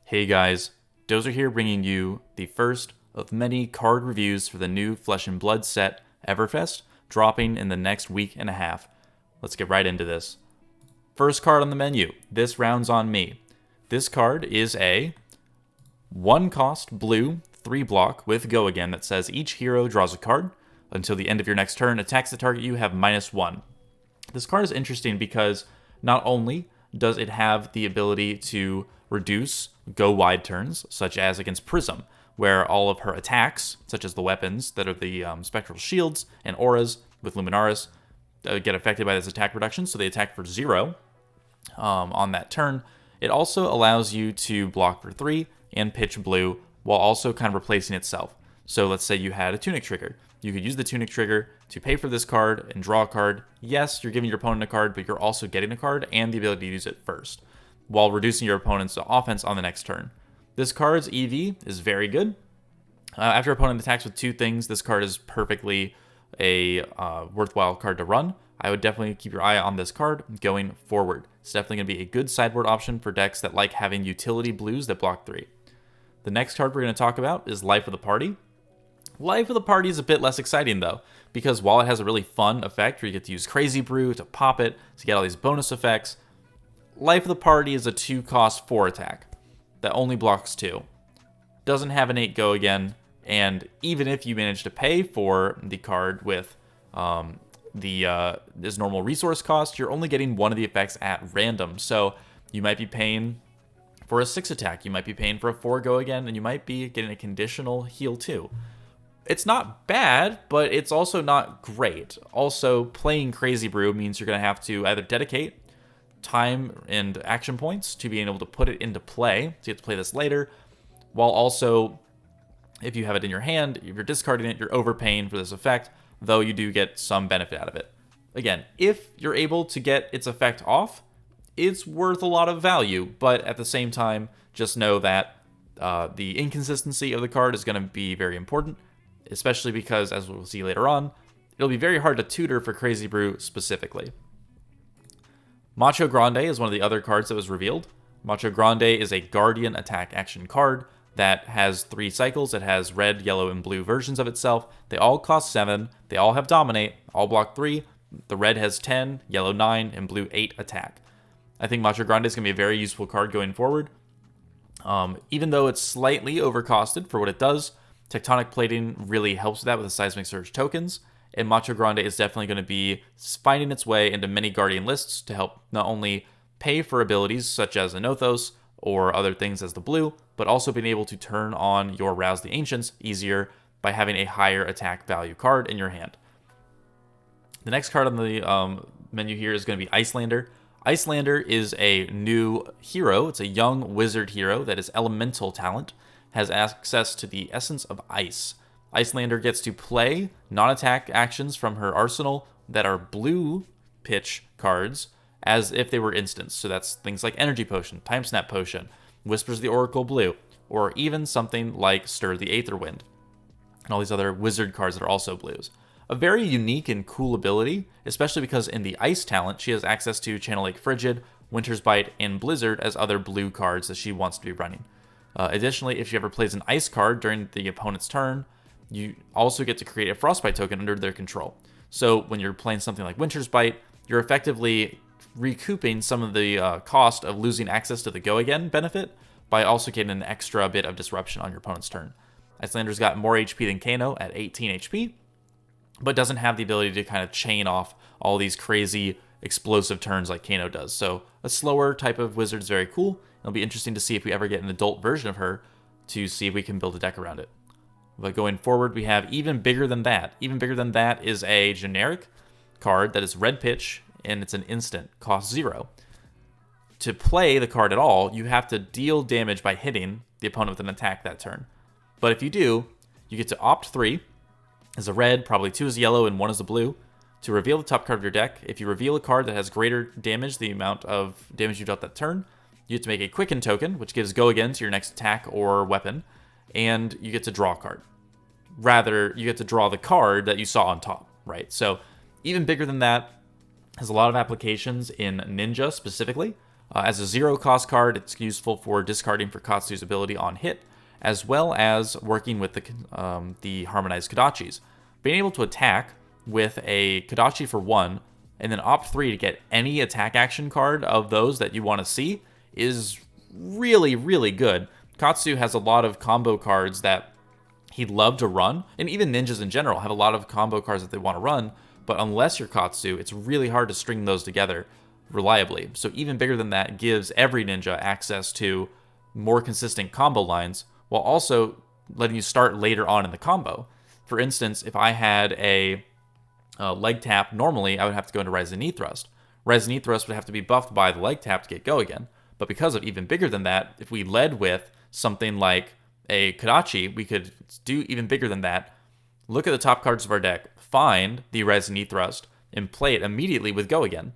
Hey guys, Dozer here bringing you the first of many card reviews for the new Flesh and Blood set, Everfest, dropping in the next week and a half. Let's get right into this. First card on the menu, This Round's on Me. This card is a 1-cost blue 3-block with Go Again that says each hero draws a card. Until the end of your next turn, attacks the target you have -1. This card is interesting because not only does it have the ability to reduce go-wide turns, such as against Prism, where all of her attacks, such as the weapons that are the spectral shields and auras with Luminaris, get affected by this attack reduction, so they attack for 0 on that turn. It also allows you to block for 3 and pitch blue while also kind of replacing itself. So let's say you had a Tunic trigger. You could use the Tunic trigger to pay for this card and draw a card. Yes, you're giving your opponent a card, but you're also getting a card and the ability to use it first, while reducing your opponent's offense on the next turn. This card's EV is very good. After your opponent attacks with 2 things, this card is perfectly a worthwhile card to run. I would definitely keep your eye on this card going forward. It's definitely going to be a good sideboard option for decks that like having utility blues that block 3. The next card we're going to talk about is Life of the Party. Life of the Party is a bit less exciting though, because while it has a really fun effect where you get to use Crazy Brew to pop it to get all these bonus effects, Life of the Party is a 2-cost 4 attack that only blocks 2. Doesn't have an 8 Go Again, and even if you manage to pay for the card with this normal resource cost, you're only getting one of the effects at random. So you might be paying for a 6 attack, you might be paying for a 4 Go Again, and you might be getting a conditional heal too. It's not bad, but it's also not great. Also, playing Crazy Brew means you're going to have to either dedicate time and action points to being able to put it into play, so you have to play this later, while also, if you have it in your hand, if you're discarding it, you're overpaying for this effect, though you do get some benefit out of it. Again, if you're able to get its effect off, it's worth a lot of value, but at the same time, just know that the inconsistency of the card is going to be very important, especially because, as we'll see later on, it'll be very hard to tutor for Crazy Brew specifically. Macho Grande is one of the other cards that was revealed. Macho Grande is a Guardian attack action card that has 3 cycles. It has red, yellow, and blue versions of itself. They all cost 7. They all have Dominate, all block 3. The red has 10, yellow 9, and blue 8 attack. I think Macho Grande is going to be a very useful card going forward. Even though it's slightly overcosted for what it does, Tectonic Plating really helps with that with the Seismic Surge tokens, and Macho Grande is definitely going to be finding its way into many Guardian lists to help not only pay for abilities such as Anothos or other things as the blue, but also being able to turn on your Rouse the Ancients easier by having a higher attack value card in your hand. The next card on the menu here is going to be Icelander. Icelander is a new hero. It's a young wizard hero that is elemental talent, has access to the essence of ice. Icelander gets to play non-attack actions from her arsenal that are blue pitch cards as if they were instants. So that's things like Energy Potion, Time Snap Potion, Whispers of the Oracle Blue, or even something like Stir the Aetherwind, and all these other wizard cards that are also blues. A very unique and cool ability, especially because in the ice talent, she has access to Channel Lake Frigid, Winter's Bite, and Blizzard as other blue cards that she wants to be running. Additionally, if she ever plays an ice card during the opponent's turn, you also get to create a Frostbite token under their control. So when you're playing something like Winter's Bite, you're effectively recouping some of the cost of losing access to the Go Again benefit by also getting an extra bit of disruption on your opponent's turn. Icelander's got more HP than Kano at 18 HP, but doesn't have the ability to kind of chain off all these crazy explosive turns like Kano does. So a slower type of wizard is very cool. It'll be interesting to see if we ever get an adult version of her to see if we can build a deck around it. But going forward, we have even bigger than that. Even bigger than that is a generic card that is red pitch, and it's an instant, cost 0. To play the card at all, you have to deal damage by hitting the opponent with an attack that turn. But if you do, you get to opt 3 as a red, probably 2 as yellow, and 1 as a blue, to reveal the top card of your deck. If you reveal a card that has greater damage, the amount of damage you dealt that turn, you get to make a Quicken token, which gives Go Again to your next attack or weapon, and you get to draw a card. Rather, you get to draw the card that you saw on top, right? So even bigger than that, has a lot of applications in Ninja specifically, As a 0-cost card, it's useful for discarding for Katsu's ability on hit, as well as working with the harmonized Kodachis. Being able to attack with a Kodachi for 1, and then opt 3 to get any attack action card of those that you want to see is really, really good. Katsu has a lot of combo cards that he'd love to run, and even ninjas in general have a lot of combo cards that they want to run, but unless you're Katsu, it's really hard to string those together reliably. So even bigger than that gives every ninja access to more consistent combo lines, while also letting you start later on in the combo. For instance, if I had a leg tap, normally I would have to go into Rise and Knee Thrust. Rise and Knee Thrust would have to be buffed by the leg tap to get go again. But because of even bigger than that, if we led with something like a Kodachi, we could do even bigger than that. Look at the top cards of our deck, find the Rise and Knee Thrust, and play it immediately with go again.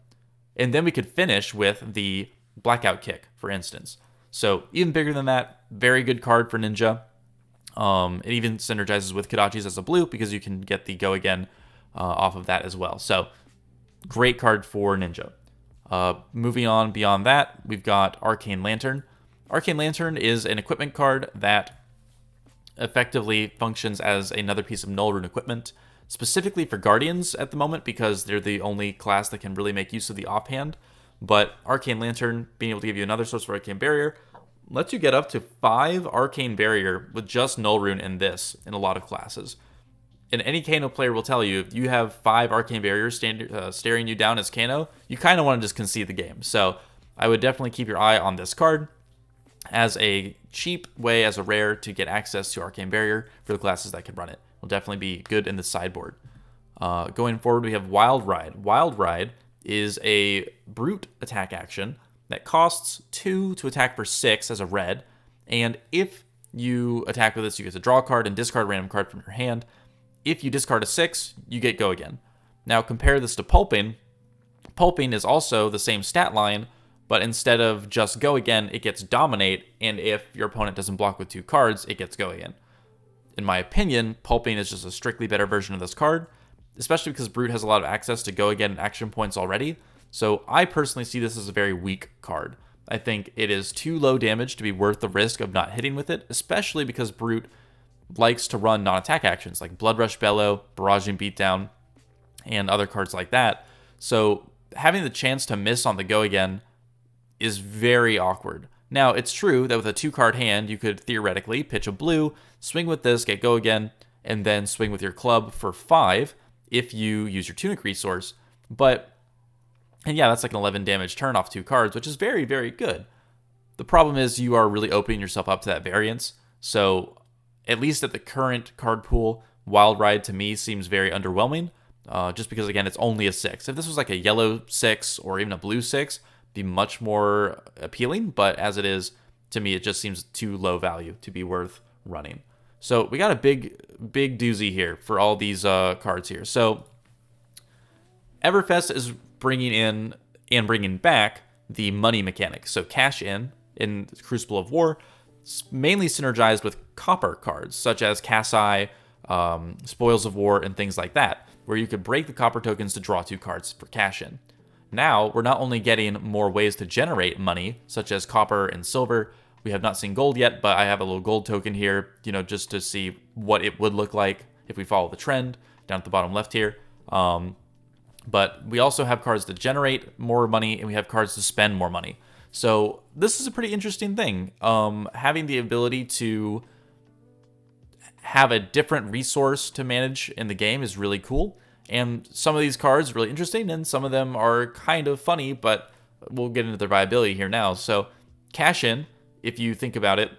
And then we could finish with the Blackout Kick, for instance. So even bigger than that, very good card for Ninja. It even synergizes with Kodachis as a blue because you can get the go again off of that as well. So great card for Ninja. Moving on beyond that, we've got Arcane Lantern. Arcane Lantern is an equipment card that effectively functions as another piece of null rune equipment, specifically for Guardians at the moment because they're the only class that can really make use of the offhand. But Arcane Lantern, being able to give you another source for Arcane Barrier, lets you get up to 5 Arcane Barrier with just null rune and this in a lot of classes. And any Kano player will tell you, if you have 5 Arcane Barriers staring you down as Kano, you kind of want to just concede the game. So I would definitely keep your eye on this card as a cheap way, as a rare, to get access to Arcane Barrier for the classes that can run it. Will definitely be good in the sideboard. Going forward, we have Wild Ride. Wild Ride is a brute attack action that costs 2 to attack for 6 as a red. And if you attack with this, you get to draw a card and discard a random card from your hand. If you discard a 6, you get go again. Now compare this to Pulping. Pulping is also the same stat line, but instead of just go again, it gets Dominate, and if your opponent doesn't block with 2 cards, it gets go again. In my opinion, Pulping is just a strictly better version of this card, especially because Brute has a lot of access to go again action points already. So I personally see this as a very weak card. I think it is too low damage to be worth the risk of not hitting with it, especially because Brute likes to run non-attack actions like Blood Rush Bellow, Barraging Beatdown, and other cards like that. So having the chance to miss on the go again is very awkward. Now, it's true that with a 2-card hand, you could theoretically pitch a blue, swing with this, get go again, and then swing with your club for 5 if you use your Tunic resource. And yeah, that's like an 11 damage turn off 2 cards, which is very, very good. The problem is you are really opening yourself up to that variance. So at least at the current card pool, Wild Ride to me seems very underwhelming, just because, again, it's only a 6. If this was like a yellow 6 or even a blue 6, it'd be much more appealing, but as it is, to me, it just seems too low value to be worth running. So we got a big doozy here for all these cards here. So Everfest is bringing in and bringing back the money mechanic. So cash in Crucible of War, mainly synergized with copper cards, such as Kasai, Spoils of War, and things like that, where you could break the copper tokens to draw 2 cards for cash in. Now, we're not only getting more ways to generate money, such as copper and silver. We have not seen gold yet, but I have a little gold token here, just to see what it would look like if we follow the trend down at the bottom left here. But we also have cards that generate more money, and we have cards to spend more money. So this is a pretty interesting thing. Having the ability to have a different resource to manage in the game is really cool. And some of these cards are really interesting, and some of them are kind of funny, but we'll get into their viability here now. So cash in, if you think about it,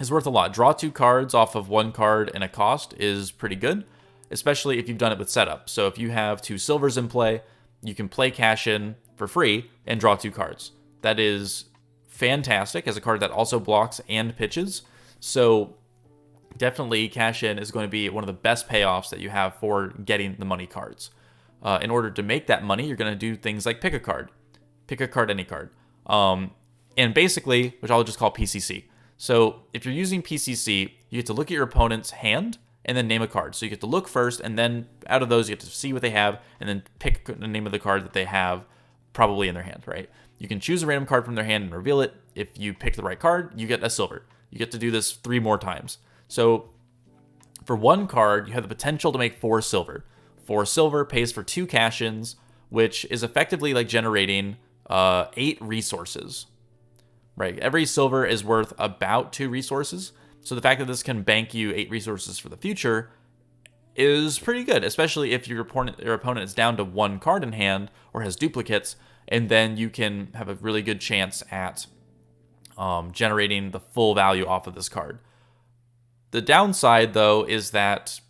is worth a lot. Draw 2 cards off of 1 card and a cost is pretty good, especially if you've done it with setup. So if you have 2 silvers in play, you can play cash in for free and draw 2 cards. That is fantastic as a card that also blocks and pitches. So definitely cash in is going to be one of the best payoffs that you have for getting the money cards. In order to make that money, you're going to do things like pick a card, any card. And basically, which I'll just call PCC. So if you're using PCC, you get to look at your opponent's hand and then name a card. So you get to look first, and then out of those, you get to see what they have, and then pick the name of the card that they have probably in their hand, right? You can choose a random card from their hand and reveal it. If you pick the right card, you get a silver. You get to do this 3 more times. So for 1 card, you have the potential to make 4 silver. 4 silver pays for 2 cash-ins, which is effectively like generating 8 resources, right? Every silver is worth about 2 resources. So the fact that this can bank you 8 resources for the future is pretty good, especially if your opponent is down to 1 card in hand or has duplicates, and then you can have a really good chance at generating the full value off of this card. The downside, though, is that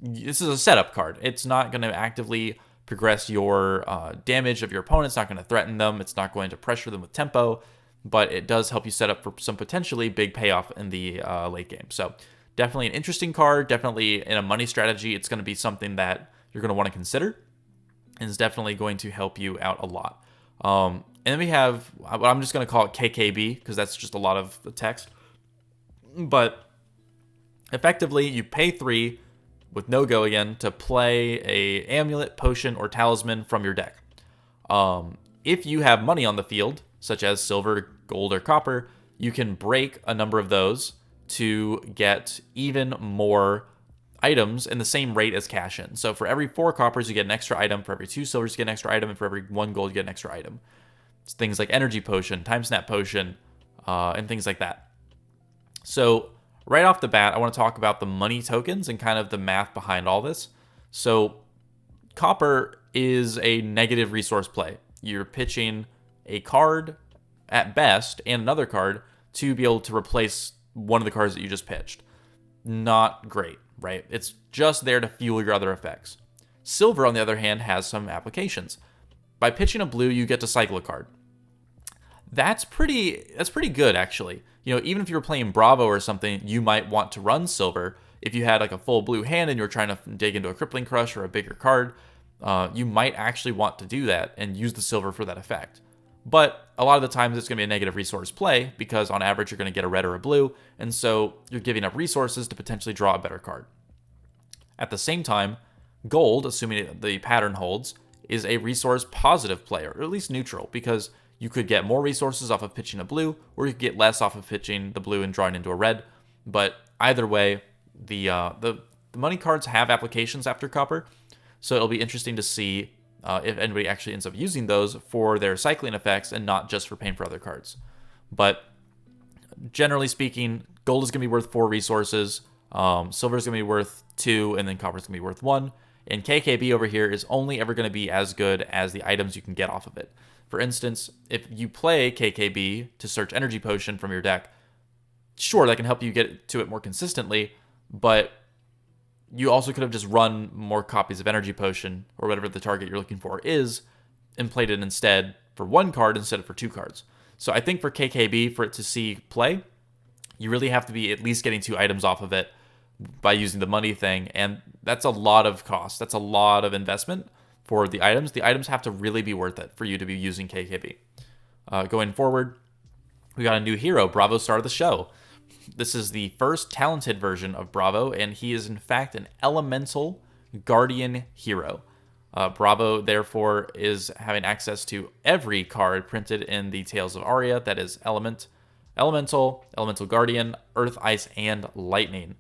this is a setup card. It's not going to actively progress your damage of your opponent. It's not going to threaten them. It's not going to pressure them with tempo, but it does help you set up for some potentially big payoff in the late game. So definitely an interesting card. Definitely in a money strategy, it's going to be something that you're going to want to consider, and is definitely going to help you out a lot. And then we have, I'm just going to call it KKB because that's just a lot of the text. But effectively, you pay 3 with no go again to play a amulet, potion, or talisman from your deck. If you have money on the field, such as silver, gold, or copper, you can break a number of those to get even more items in the same rate as cash in. So for every 4 coppers, you get an extra item. For every 2 silvers, you get an extra item. And for every 1 gold, you get an extra item. It's things like energy potion, time snap potion, and things like that. So right off the bat, I want to talk about the money tokens and kind of the math behind all this. So copper is a negative resource play. You're pitching a card at best and another card to be able to replace one of the cards that you just pitched. Not great, right? It's just there to fuel your other effects. Silver, on the other hand, has some applications. By pitching a blue, you get to cycle a card. That's pretty good, actually. You know, even if you were playing Bravo or something, you might want to run silver. If you had like a full blue hand and you're trying to dig into a Crippling Crush or a bigger card, you might actually want to do that and use the silver for that effect. But a lot of the times it's going to be a negative resource play because on average you're going to get a red or a blue, and so you're giving up resources to potentially draw a better card. At the same time, gold, assuming the pattern holds, is a resource positive player, or at least neutral, because you could get more resources off of pitching a blue, or you could get less off of pitching the blue and drawing into a red. But either way, the money cards have applications after copper, so it'll be interesting to see if anybody actually ends up using those for their cycling effects and not just for paying for other cards. But generally speaking, gold is going to be worth 4 resources, silver is going to be worth 2, and then copper is going to be worth 1. And KKB over here is only ever going to be as good as the items you can get off of it. For instance, if you play KKB to search energy potion from your deck, sure, that can help you get to it more consistently, but you also could have just run more copies of energy potion or whatever the target you're looking for is and played it instead for 1 card instead of for 2 cards. So I think for KKB, for it to see play, you really have to be at least getting 2 items off of it by using the money thing, and that's a lot of cost. That's a lot of investment for the items. The items have to really be worth it for you to be using KKB. Going forward, we got a new hero, Bravo Star of the Show. This is the first talented version of Bravo, and he is in fact an elemental guardian hero. Bravo, therefore, is having access to every card printed in the Tales of Aria that is elemental guardian, earth, ice, and lightning.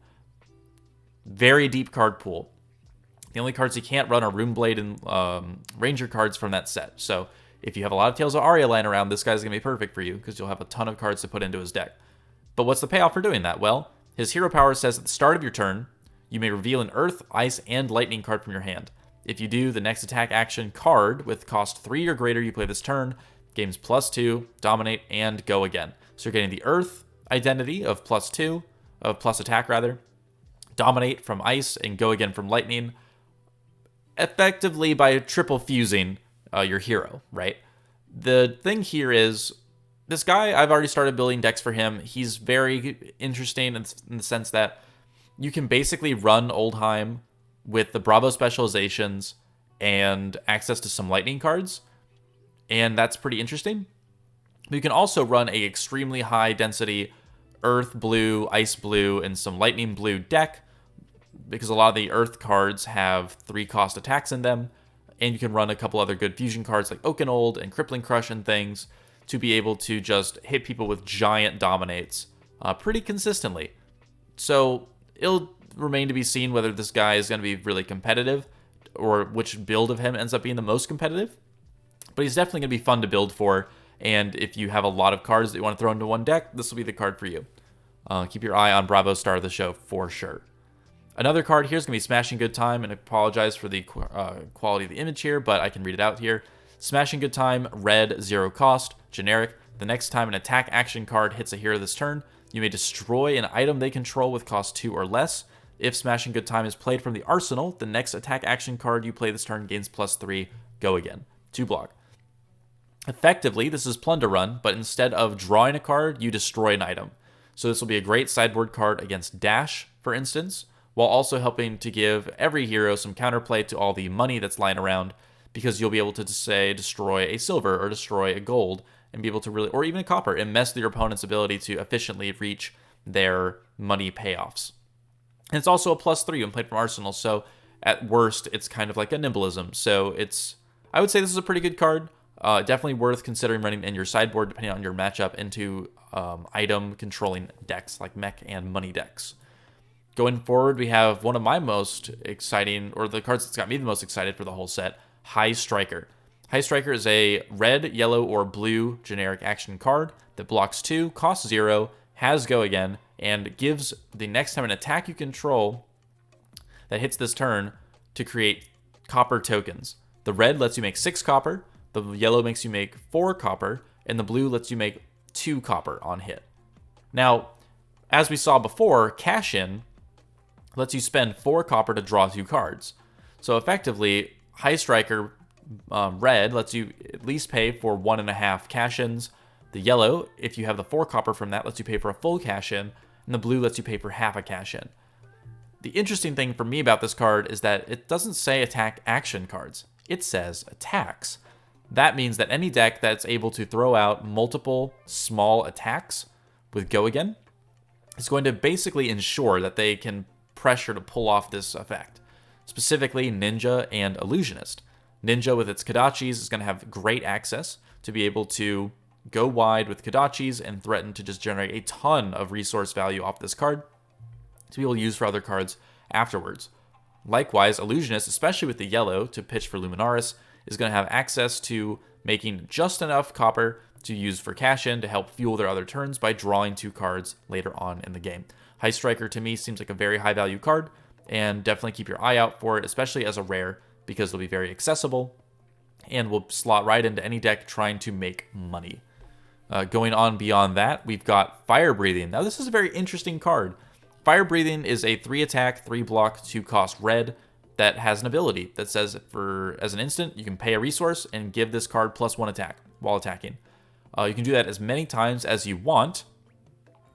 Very deep card pool. The only cards you can't run are Runeblade and Ranger cards from that set. So if you have a lot of Tales of Aria lying around, this guy's going to be perfect for you because you'll have a ton of cards to put into his deck. But what's the payoff for doing that? Well, his hero power says at the start of your turn, you may reveal an Earth, Ice, and Lightning card from your hand. If you do, the next attack action card with cost 3 or greater you play this turn gains +2, dominate, and go again. So you're getting the Earth identity of +2, of plus attack rather, dominate from Ice, and go again from Lightning, effectively by triple fusing your hero, right? The thing here is, this guy, I've already started building decks for him. He's very interesting in the sense that you can basically run Oldheim with the Bravo specializations and access to some lightning cards, and that's pretty interesting. You can also run a extremely high density Earth Blue, Ice Blue, and some Lightning Blue deck, because a lot of the Earth cards have 3 cost attacks in them, and you can run a couple other good fusion cards like Oakenold and Crippling Crush and things to be able to just hit people with giant dominates pretty consistently. So it'll remain to be seen whether this guy is going to be really competitive or which build of him ends up being the most competitive. But he's definitely going to be fun to build for, and if you have a lot of cards that you want to throw into one deck, this will be the card for you. Keep your eye on Bravo Star of the Show for sure. Another card here is going to be Smashing Good Time, and I apologize for the quality of the image here, but I can read it out here. Smashing Good Time, red, 0 cost, generic. The next time an attack action card hits a hero this turn, you may destroy an item they control with cost 2 or less. If Smashing Good Time is played from the arsenal, the next attack action card you play this turn gains +3, go again. 2 block. Effectively, this is Plunder Run, but instead of drawing a card, you destroy an item. So this will be a great sideboard card against Dash, for instance, while also helping to give every hero some counterplay to all the money that's lying around, because you'll be able to, say, destroy a silver or destroy a gold, and be able to really, or even a copper, and mess with your opponent's ability to efficiently reach their money payoffs. And it's also a +3 when played from Arsenal, so at worst, it's kind of like a Nimbleism. So I would say this is a pretty good card. Definitely worth considering running in your sideboard, depending on your matchup, into item-controlling decks, like mech and money decks. Going forward, we have one of my most exciting, or the cards that's got me the most excited for the whole set, High Striker. High Striker is a red, yellow, or blue generic action card that blocks 2, costs 0, has Go Again, and gives the next time an attack you control that hits this turn to create copper tokens. The red lets you make 6 copper, the yellow makes you make 4 copper, and the blue lets you make 2 copper on hit. Now, as we saw before, Cash In lets you spend 4 copper to draw 2 cards. So effectively, High Striker red lets you at least pay for 1.5 cash-ins. The yellow, if you have the 4 copper from that, lets you pay for a full cash-in, and the blue lets you pay for half a cash-in. The interesting thing for me about this card is that it doesn't say attack action cards. It says attacks. That means that any deck that's able to throw out multiple small attacks with Go Again is going to basically ensure that they can pressure to pull off this effect. Specifically, Ninja and Illusionist. Ninja with its Kodachis is going to have great access to be able to go wide with Kodachis and threaten to just generate a ton of resource value off this card to be able to use for other cards afterwards. Likewise, Illusionist, especially with the yellow to pitch for Luminaris, is going to have access to making just enough copper to use for cash-in to help fuel their other turns by drawing 2 cards later on in the game. High Striker to me seems like a very high value card, and definitely keep your eye out for it, especially as a rare, because it'll be very accessible and will slot right into any deck trying to make money. Going on beyond that, we've got Fire Breathing. Now this is a very interesting card. Fire Breathing is a 3 attack, 3 block, 2 cost red that has an ability that says as an instant, you can pay a resource and give this card +1 attack while attacking. You can do that as many times as you want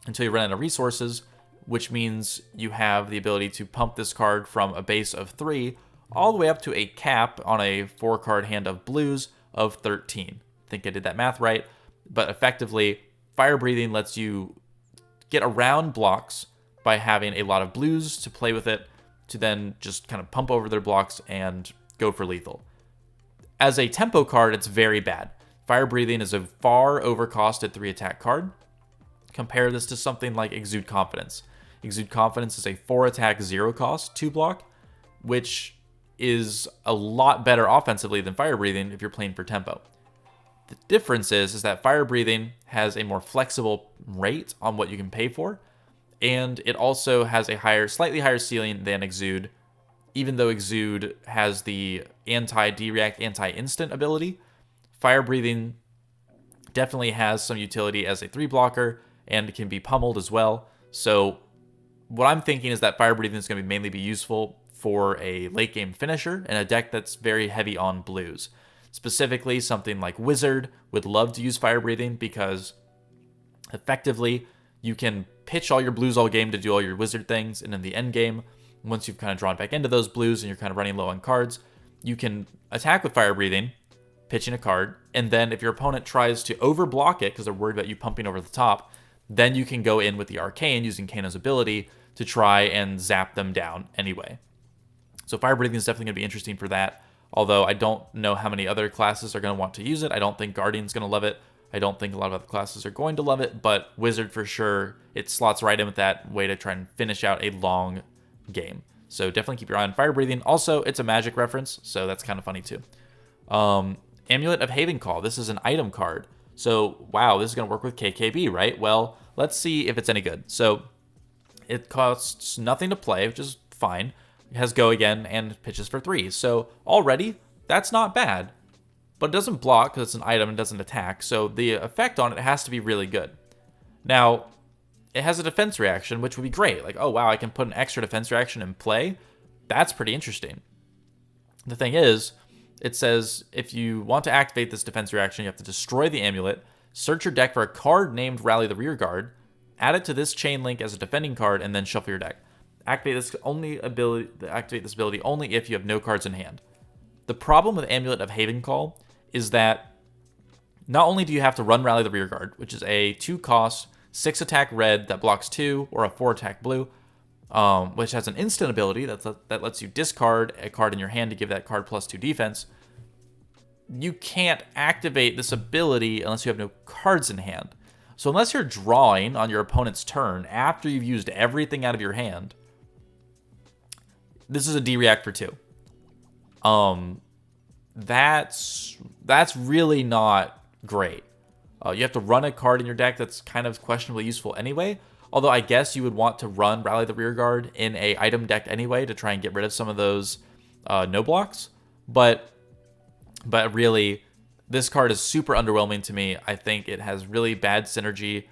until you run out of resources, which means you have the ability to pump this card from a base of 3 all the way up to a cap on a 4-card hand of blues of 13. I think I did that math right, but effectively, Fire Breathing lets you get around blocks by having a lot of blues to play with it, to then just kind of pump over their blocks and go for lethal. As a tempo card, it's very bad. Fire Breathing is a far overcosted 3-attack card. Compare this to something like Exude Confidence. Exude Confidence is a 4-attack, 0-cost, 2-block, which is a lot better offensively than Fire Breathing if you're playing for tempo. The difference is that Fire Breathing has a more flexible rate on what you can pay for, and it also has a slightly higher ceiling than Exude, even though Exude has the anti-dereact, anti-instant ability. Fire Breathing definitely has some utility as a 3-blocker and can be pummeled as well. So what I'm thinking is that Fire Breathing is going to mainly be useful for a late-game finisher in a deck that's very heavy on blues. Specifically, something like Wizard would love to use Fire Breathing because effectively you can pitch all your blues all game to do all your Wizard things, and in the end game, once you've kind of drawn back into those blues and you're kind of running low on cards, you can attack with Fire Breathing, pitching a card, and then if your opponent tries to overblock it because they're worried about you pumping over the top, then you can go in with the Arcane using Kano's ability to try and zap them down anyway. So Fire Breathing is definitely going to be interesting for that. Although I don't know how many other classes are going to want to use it. I don't think Guardian's going to love it. I don't think a lot of other classes are going to love it, but Wizard for sure, it slots right in with that way to try and finish out a long game. So definitely keep your eye on Fire Breathing. Also, it's a magic reference, so that's kind of funny too. Amulet of Haven Call. This is an item card. So, wow, this is going to work with KKB, right? Well, let's see if it's any good. So, it costs nothing to play, which is fine. It has Go Again and pitches for 3. So, already, that's not bad. But it doesn't block because it's an item and doesn't attack. So, the effect on it has to be really good. Now, it has a defense reaction, which would be great. Like, oh, wow, I can put an extra defense reaction in play. That's pretty interesting. The thing is, it says if you want to activate this defense reaction, you have to destroy the amulet, search your deck for a card named Rally the Rearguard, add it to this chain link as a defending card, and then shuffle your deck. Activate this ability only if you have no cards in hand. The problem with Amulet of Haven Call is that not only do you have to run Rally the Rearguard, which is a 2-cost, 6-attack red that blocks 2, or a 4-attack blue, which has an instant ability that lets you discard a card in your hand to give that card +2 defense. You can't activate this ability unless you have no cards in hand. So unless you're drawing on your opponent's turn after you've used everything out of your hand, this is a D-React for 2. That's really not great. You have to run a card in your deck that's kind of questionably useful anyway. Although I guess you would want to run Rally the Rearguard in a item deck anyway to try and get rid of some of those no blocks. But really, this card is super underwhelming to me. I think it has really bad synergy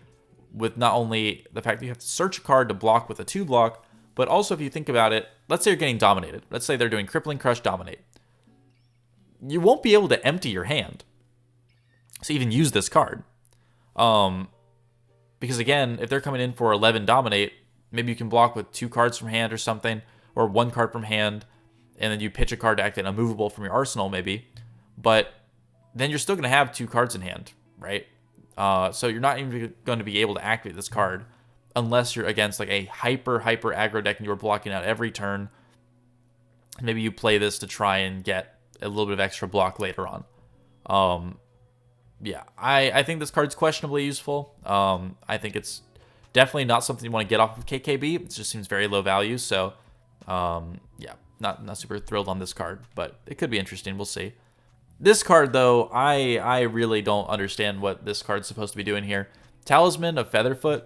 with not only the fact that you have to search a card to block with a 2-block, but also if you think about it, let's say you're getting dominated. Let's say they're doing Crippling Crush, Dominate. You won't be able to empty your hand to even use this card. Because again, if they're coming in for 11 Dominate, maybe you can block with 2 cards from hand or something, or 1 card from hand, and then you pitch a card to activate Unmovable from your arsenal maybe. But then you're still going to have 2 cards in hand, right? So you're not even going to be able to activate this card unless you're against like a hyper aggro deck and you're blocking out every turn. Maybe you play this to try and get a little bit of extra block later on. Yeah, I think this card's questionably useful. I think it's definitely not something you want to get off of KKB. It just seems very low value. So, yeah, not super thrilled on this card, but it could be interesting. We'll see. This card, though, I really don't understand what this card's supposed to be doing here. Talisman of Featherfoot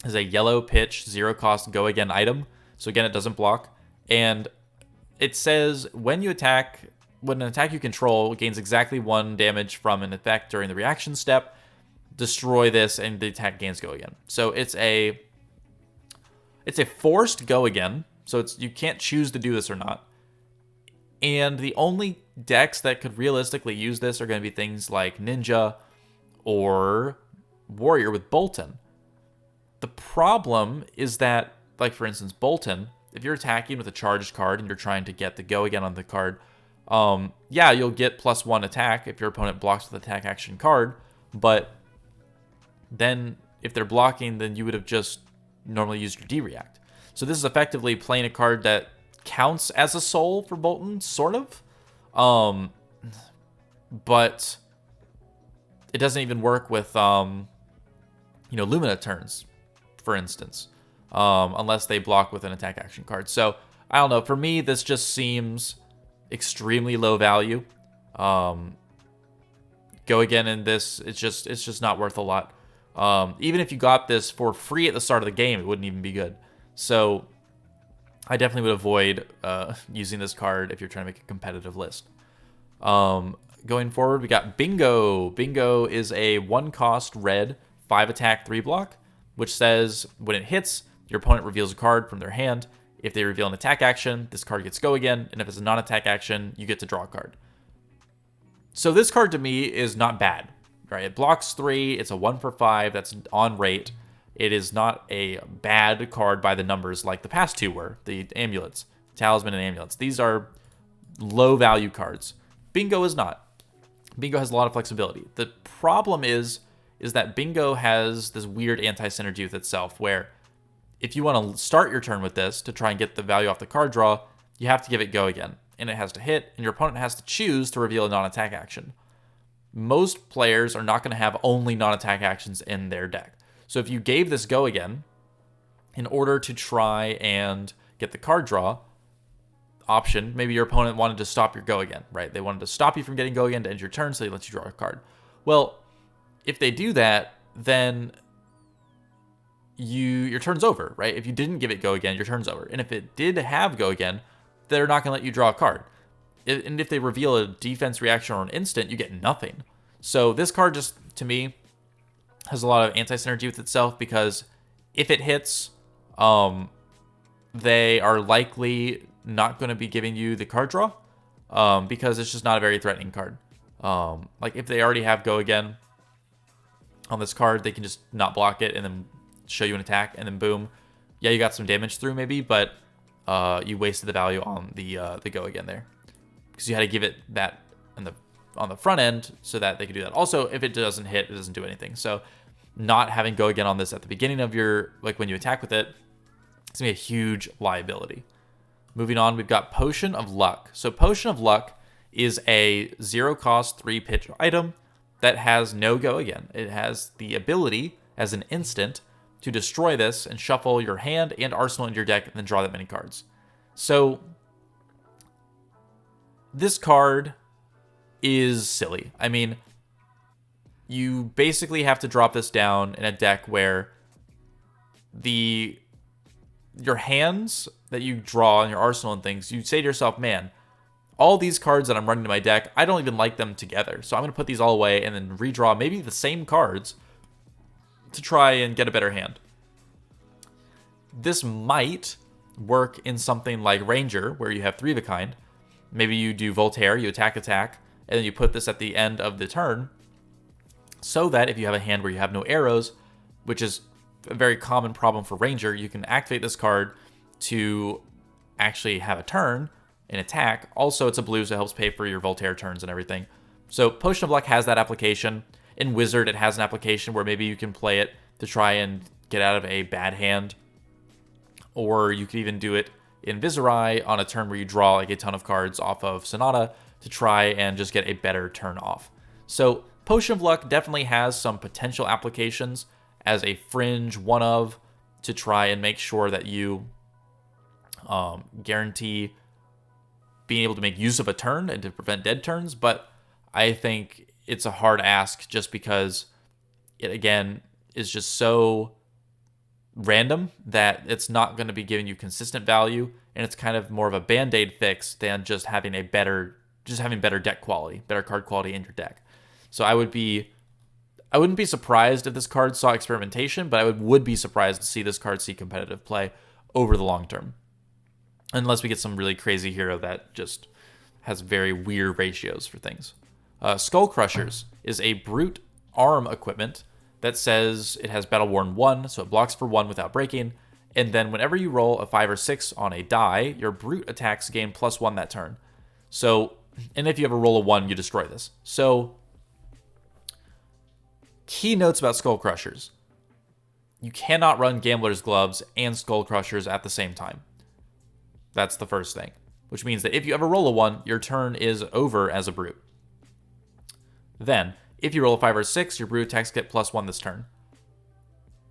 is a yellow pitch, 0-cost, go again item. So again, it doesn't block. And it says when an attack you control gains exactly 1 damage from an effect during the reaction step, destroy this and the attack gains go again. So it's a forced go again. So you can't choose to do this or not. And the only decks that could realistically use this are going to be things like Ninja or Warrior with Bolton. The problem is that, like for instance, Bolton, if you're attacking with a charged card and you're trying to get the go again on the card, yeah, you'll get +1 attack if your opponent blocks with attack action card, but then if they're blocking, then you would have just normally used your D-React. So this is effectively playing a card that counts as a soul for Bolton, sort of. But it doesn't even work with, Lumina turns, for instance, unless they block with an attack action card. So, I don't know. For me, this just seems extremely low value. Go again in this, it's just not worth a lot. Even if you got this for free at the start of the game, it wouldn't even be good. So, I definitely would avoid using this card if you're trying to make a competitive list. Going forward, we got Bingo. Bingo is a 1-cost red, 5-attack, 3-block, which says when it hits, your opponent reveals a card from their hand. If they reveal an attack action, this card gets go again, and if it's a non-attack action, you get to draw a card. So this card to me is not bad, right? It blocks 3, it's a 1 for 5, that's on rate. It is not a bad card by the numbers like the past 2 were, the Amulets, Talisman and Amulets. These are low value cards. Bingo is not. Bingo has a lot of flexibility. The problem is that Bingo has this weird anti-synergy with itself where if you want to start your turn with this to try and get the value off the card draw, you have to give it go again. and it has to hit, and your opponent has to choose to reveal a non-attack action. Most players are not going to have only non-attack actions in their deck. So if you gave this Go Again, in order to try and get the card draw option, maybe your opponent wanted to stop your Go Again, right? They wanted to stop you from getting Go Again to end your turn, so they let you draw a card. Well, if they do that, then your turn's over, right? If you didn't give it Go Again, your turn's over. And if it did have Go Again, they're not going to let you draw a card. And if they reveal a defense reaction or an instant, you get nothing. So this card just, to me, has a lot of anti-synergy with itself, because if it hits, they are likely not going to be giving you the card draw, because it's just not a very threatening card. Like if they already have Go Again on this card, they can just not block it and then show you an attack, and then boom, yeah, you got some damage through maybe, but you wasted the value on the Go Again there, because you had to give it that on the front end so that they could do that. Also, if it doesn't hit, it doesn't do anything. So not having Go Again on this at the beginning of your, like when you attack with it, it's gonna be a huge liability. Moving on, we've got Potion of Luck. So Potion of Luck is a 0-cost 3-pitch item that has no Go Again. It has the ability as an instant to destroy this and shuffle your hand and arsenal into your deck and then draw that many cards. So this card is silly. I mean, you basically have to drop this down in a deck where your hands that you draw in your arsenal and things, you say to yourself, man, all these cards that I'm running to my deck, I don't even like them together. So I'm going to put these all away and then redraw maybe the same cards to try and get a better hand. This might work in something like Ranger, where you have 3 of a kind. Maybe you do Voltaire, you attack, and then you put this at the end of the turn, so that if you have a hand where you have no arrows, which is a very common problem for Ranger, you can activate this card to actually have a turn and attack. Also, it's a blue, so it helps pay for your Voltaire turns and everything. So Potion of Luck has that application. In Wizard, it has an application where maybe you can play it to try and get out of a bad hand. Or you could even do it in Viserai on a turn where you draw like a ton of cards off of Sonata to try and just get a better turn off. So Potion of Luck definitely has some potential applications as a fringe one of, to try and make sure that you guarantee being able to make use of a turn and to prevent dead turns. But I think it's a hard ask, just because it, again, is just so random that it's not going to be giving you consistent value, and it's kind of more of a band-aid fix than just having better deck quality, better card quality in your deck. So I wouldn't be surprised if this card saw experimentation, but I would be surprised to see this card see competitive play over the long term, unless we get some really crazy hero that just has very weird ratios for things. Skull Crushers is a brute arm equipment that says it has Battle Worn 1, so it blocks for 1 without breaking, and then whenever you roll a 5 or 6 on a die, your brute attacks gain +1 that turn. So, and if you ever roll a 1, you destroy this. So, key notes about Skull Crushers. You cannot run Gambler's Gloves and Skull Crushers at the same time. That's the first thing, which means that if you ever roll a 1, your turn is over as a brute. Then, if you roll a 5 or 6, your brute attacks get +1 this turn.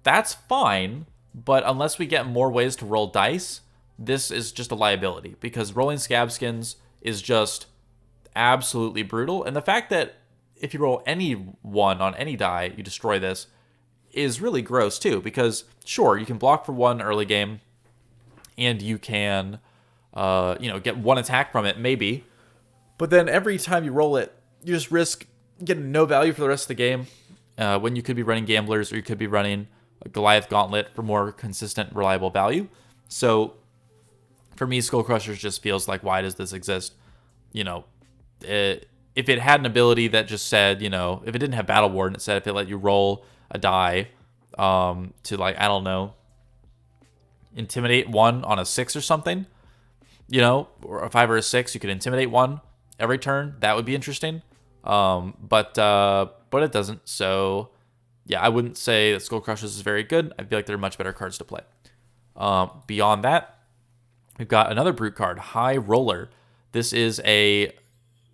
That's fine, but unless we get more ways to roll dice, this is just a liability, because rolling Scab Skins is just absolutely brutal. And the fact that if you roll any 1 on any die, you destroy this, is really gross too, because sure, you can block for 1 early game, and you can get 1 attack from it, maybe, but then every time you roll it, you just risk getting no value for the rest of the game, when you could be running Gamblers, or you could be running a Goliath Gauntlet for more consistent, reliable value. So for me, Skull Crushers just feels like, why does this exist? If it had an ability that just said, if it didn't have Battle Ward, and it said if it let you roll a die to, like, I don't know, intimidate 1 on a 6 or something, or a 5 or a 6, you could intimidate 1 every turn, that would be interesting. But it doesn't. So yeah, I wouldn't say that Skull Crushers is very good. I feel like there are much better cards to play. Beyond that, we've got another brute card, High Roller. This is a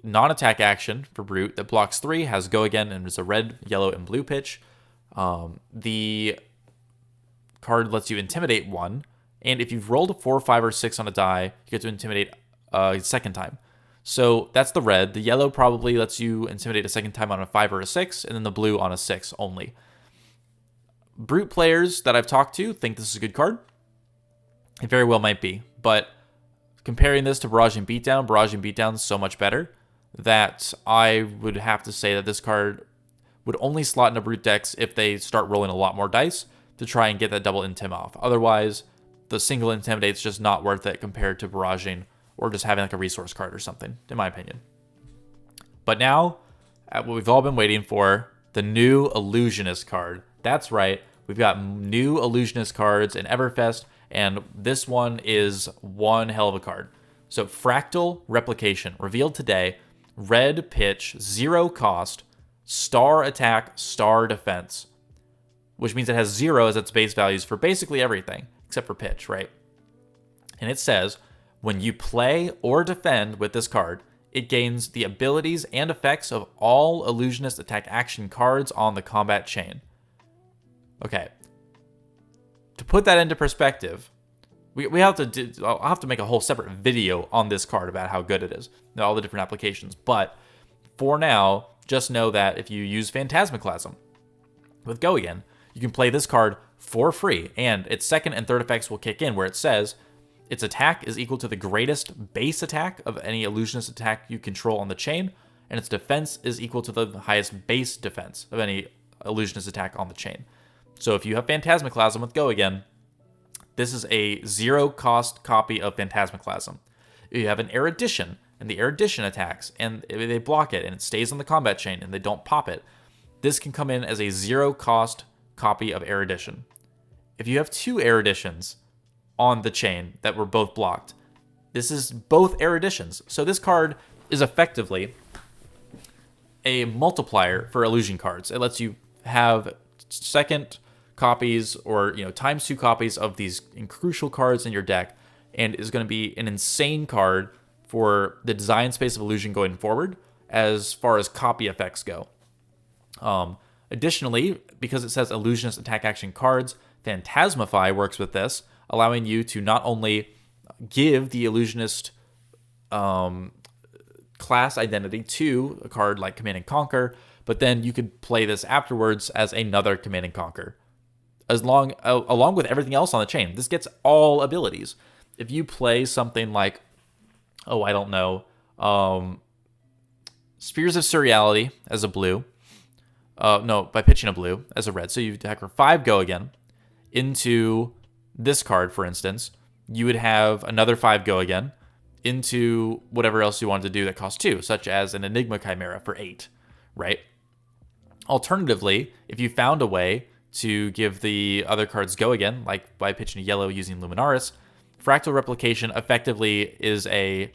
non-attack action for Brute that blocks 3, has Go Again, and is a red, yellow, and blue pitch. The card lets you intimidate 1, and if you've rolled a 4, 5, or 6 on a die, you get to intimidate a second time. So that's the red. The yellow probably lets you intimidate a second time on a 5 or a 6, and then the blue on a 6 only. Brute players that I've talked to think this is a good card. It very well might be, but comparing this to Barrage and Beatdown is so much better that I would have to say that this card would only slot into Brute decks if they start rolling a lot more dice to try and get that double intim off. Otherwise, the single intimidate's just not worth it compared to barraging or just having like a resource card or something, in my opinion. But now, at what we've all been waiting for, the new Illusionist card. That's right, we've got new Illusionist cards in Everfest, and this one is one hell of a card. So Fractal Replication, revealed today, red pitch, 0 cost, star attack, star defense, which means it has 0 as its base values for basically everything, except for pitch, right? And it says, when you play or defend with this card, it gains the abilities and effects of all Illusionist attack action cards on the combat chain. Okay. To put that into perspective, I'll have to make a whole separate video on this card about how good it is, all the different applications. But for now, just know that if you use Phantasmaclasm with Go Again, you can play this card for free, and its second and third effects will kick in, where it says its attack is equal to the greatest base attack of any Illusionist attack you control on the chain, and its defense is equal to the highest base defense of any Illusionist attack on the chain. So if you have Phantasmaclasm with Go Again, this is a 0 cost copy of Phantasmaclasm. If you have an Erudition, and the Erudition attacks, and they block it, and it stays on the combat chain, and they don't pop it, this can come in as a 0 cost copy of Erudition. If you have 2 Eruditions on the chain that were both blocked, this is both Eruditions. So this card is effectively a multiplier for illusion cards. It lets you have second copies or times 2 copies of these crucial cards in your deck, and is going to be an insane card for the design space of illusion going forward as far as copy effects go. Additionally, because it says Illusionist attack action cards, Phantasmify works with this, allowing you to not only give the Illusionist class identity to a card like Command and Conquer, but then you could play this afterwards as another Command and Conquer, along with everything else on the chain. This gets all abilities. If you play something like, I don't know, Spheres of Surreality as a blue, by pitching a blue as a red, so you attack for 5 Go Again into this card, for instance, you would have another 5 Go Again into whatever else you wanted to do that costs 2, such as an Enigma Chimera for 8, right? Alternatively, if you found a way to give the other cards Go Again, like by pitching a yellow using Luminaris, Fractal Replication effectively is a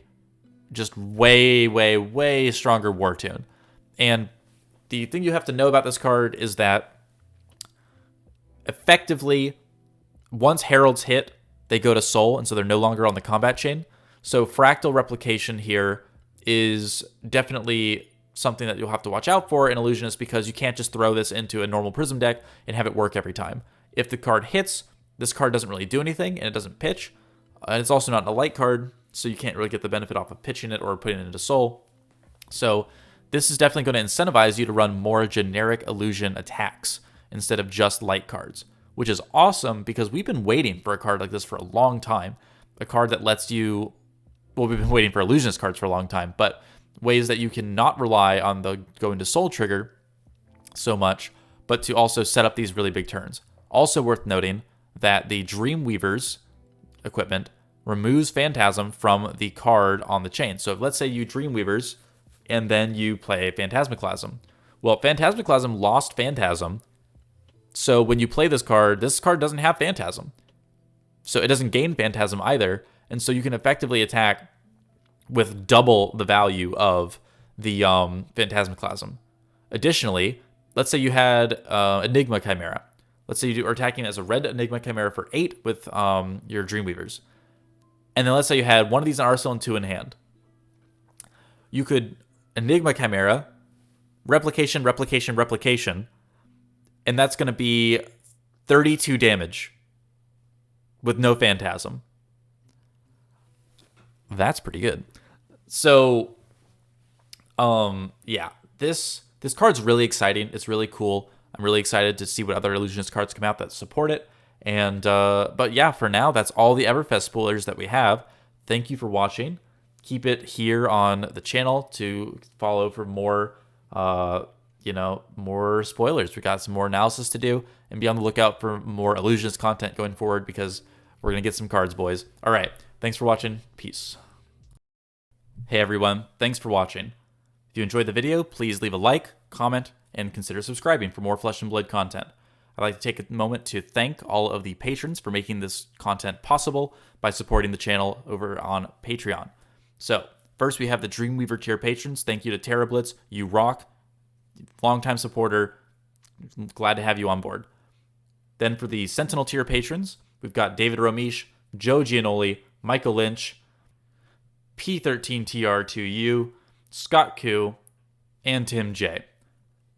just way, way, way stronger War Tune. And the thing you have to know about this card is that effectively, once Heralds hit, they go to Soul, and so they're no longer on the combat chain. So Fractal Replication here is definitely something that you'll have to watch out for in Illusionist, because you can't just throw this into a normal Prism deck and have it work every time. If the card hits, this card doesn't really do anything, and it doesn't pitch. And it's also not a light card, so you can't really get the benefit off of pitching it or putting it into Soul. So this is definitely going to incentivize you to run more generic illusion attacks instead of just light cards, which is awesome because we've been waiting for a card like this for a long time. A card that lets you, we've been waiting for Illusionist cards for a long time, but ways that you can not rely on the going to Soul trigger so much, but to also set up these really big turns. Also worth noting that the Dreamweaver's equipment removes Phantasm from the card on the chain. So if, let's say you Dreamweavers and then you play Phantasmaclasm. Well, Phantasmaclasm lost Phantasm, so when you play this card doesn't have Phantasm. So it doesn't gain Phantasm either, and so you can effectively attack with double the value of the Phantasmaclasm. Additionally, let's say you had Enigma Chimera. Let's say you are attacking as a red Enigma Chimera for 8 with your Dreamweavers. And then let's say you had one of these in arsenal and 2 in hand. you could Enigma Chimera, replication, replication, replication, and that's going to be 32 damage with no Phantasm. That's pretty good. So, yeah, this card's really exciting. It's really cool. I'm really excited to see what other Illusionist cards come out that support it. And but yeah, for now, that's all the Everfest spoilers that we have. Thank you for watching. Keep it here on the channel to follow for more, more spoilers. We got some more analysis to do, and be on the lookout for more Illusionist content going forward because we're gonna get some cards, boys. All right, thanks for watching. Peace. Hey everyone, thanks for watching. If you enjoyed the video, please leave a like, comment, and consider subscribing for more Flesh and Blood content. I'd like to take a moment to thank all of the patrons for making this content possible by supporting the channel over on Patreon. So, first we have the Dreamweaver tier patrons. Thank you to Terrablitz. You rock. Longtime supporter. Glad to have you on board. Then for the Sentinel tier patrons, we've got David Romish, Joe Gianoli, Michael Lynch, P13TR2U, Scott Koo, and Tim J.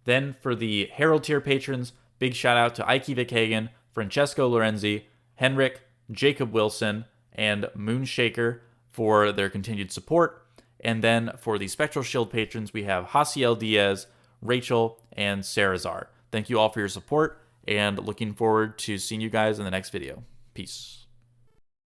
Then for the Herald tier patrons, big shout out to Ike Vikhagen, Francesco Lorenzi, Henrik, Jacob Wilson, and Moonshaker for their continued support. And then for the Spectral Shield patrons, we have Hasiel Diaz, Rachel, and Sarazar. Thank you all for your support, and looking forward to seeing you guys in the next video. Peace.